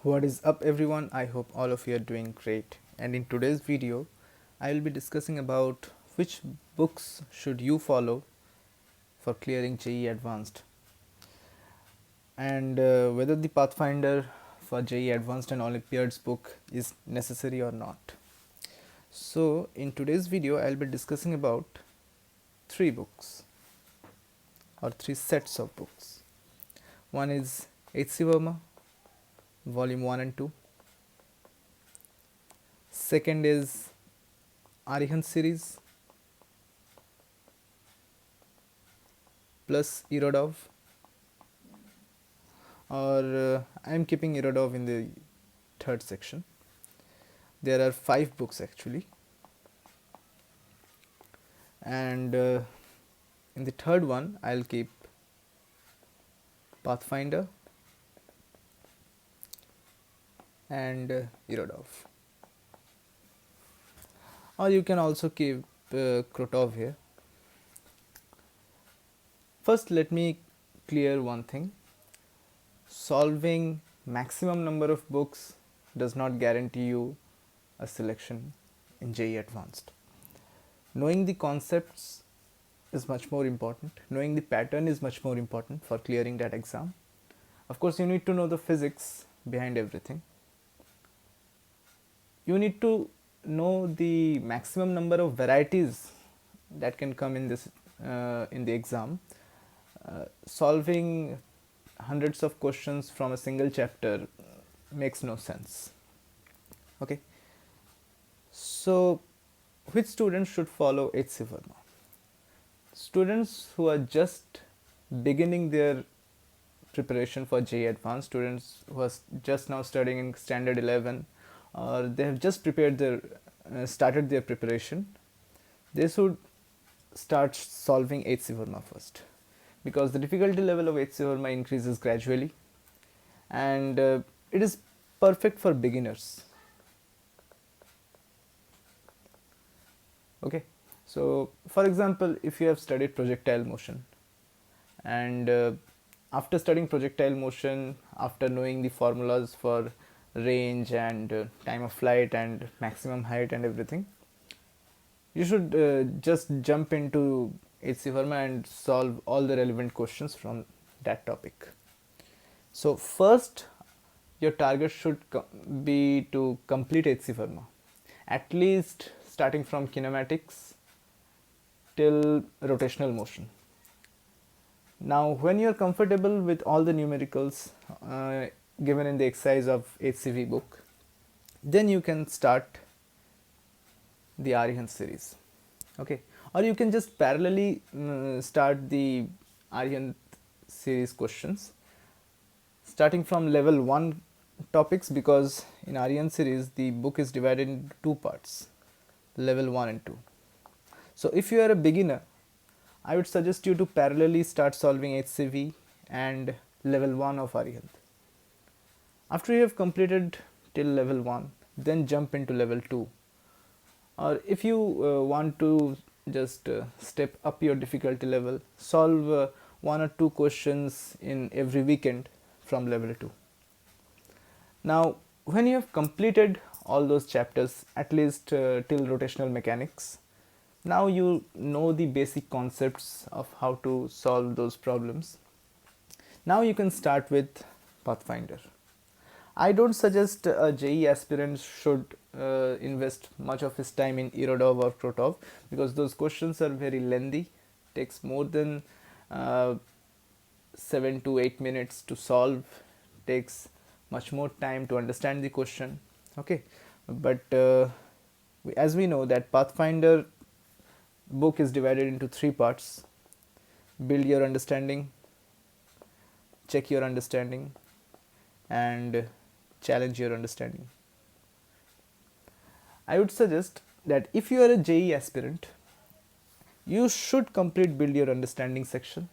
What is up everyone? I hope all of you are doing great. And in today's video, I will be discussing about which books should you follow for clearing JEE Advanced and whether the Pathfinder for JEE Advanced and Olympiads book is necessary or not. So in today's video, I'll be discussing about three books or three sets of books. One is H.C. Verma, Volume 1 and 2. Second is Arihant series plus Irodov, or I am keeping Irodov in the third section. There are 5 books actually, and in the third one I'll keep Pathfinder and Irodov, or you can also keep Krotov here. First, let me clear one thing. Solving maximum number of books does not guarantee you a selection in JEE Advanced. Knowing the concepts is much more important. Knowing the pattern is much more important for clearing that exam. Of course, you need to know the physics behind everything. You need to know the maximum number of varieties that can come in this in the exam. Solving hundreds of questions from a single chapter makes no sense. Okay, so which students should follow H.C. Verma? Students who are just beginning their preparation for JEE Advanced, students who are just now studying in standard 11, or they have just prepared their started their preparation, they should start solving H.C. Verma first, because the difficulty level of H.C. Verma increases gradually, and it is perfect for beginners. Okay, so for example, if you have studied projectile motion, and after studying projectile motion, after knowing the formulas for range and time of flight and maximum height and everything, you should just jump into H.C. Verma and solve all the relevant questions from that topic. So first, your target should be to complete H.C. Verma, at least starting from kinematics till rotational motion. Now, when you are comfortable with all the numericals given in the exercise of HCV book, then you can start the Arihant series. Okay, or you can just parallelly start the Arihant series questions starting from level 1 topics, because in Arihant series the book is divided into 2 parts, level 1 and 2. So if you are a beginner, I would suggest you to parallelly start solving HCV and level 1 of Arihant. After you have completed till level 1, then jump into level 2. Or if you want to just step up your difficulty level, solve 1 or 2 questions in every weekend from level 2. Now, when you have completed all those chapters, at least till rotational mechanics, now you know the basic concepts of how to solve those problems. Now you can start with Pathfinder. I don't suggest a JEE aspirant should invest much of his time in Irodov or Krotov, because those questions are very lengthy, takes more than 7 to 8 minutes to solve, takes much more time to understand the question. Okay, but as we know that Pathfinder book is divided into 3 parts: build your understanding, check your understanding, and challenge your understanding. I would suggest that if you are a JEE aspirant, you should complete build your understanding section,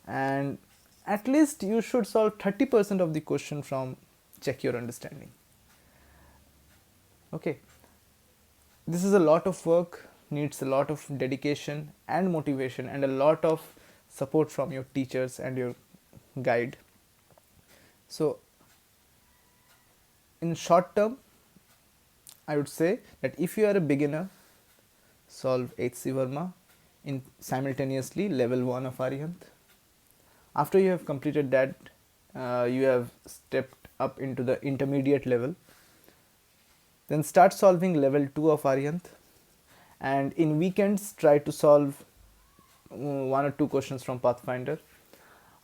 and at least you should solve 30% of the question from check your understanding. Okay, this is a lot of work, needs a lot of dedication and motivation and a lot of support from your teachers and your guide. So in short term, I would say that if you are a beginner, solve HC Verma in simultaneously level 1 of Arihant. After you have completed that, you have stepped up into the intermediate level. Then start solving level 2 of Arihant, and in weekends try to solve one or two questions from Pathfinder.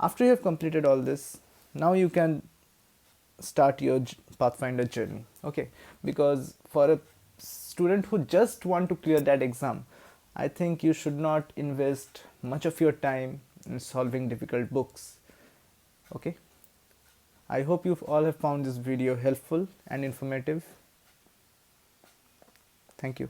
After you have completed all this, now you can start your Pathfinder journey. Okay, because for a student who just want to clear that exam, I think you should not invest much of your time in solving difficult books. Okay, I hope you all have found this video helpful and informative. Thank you.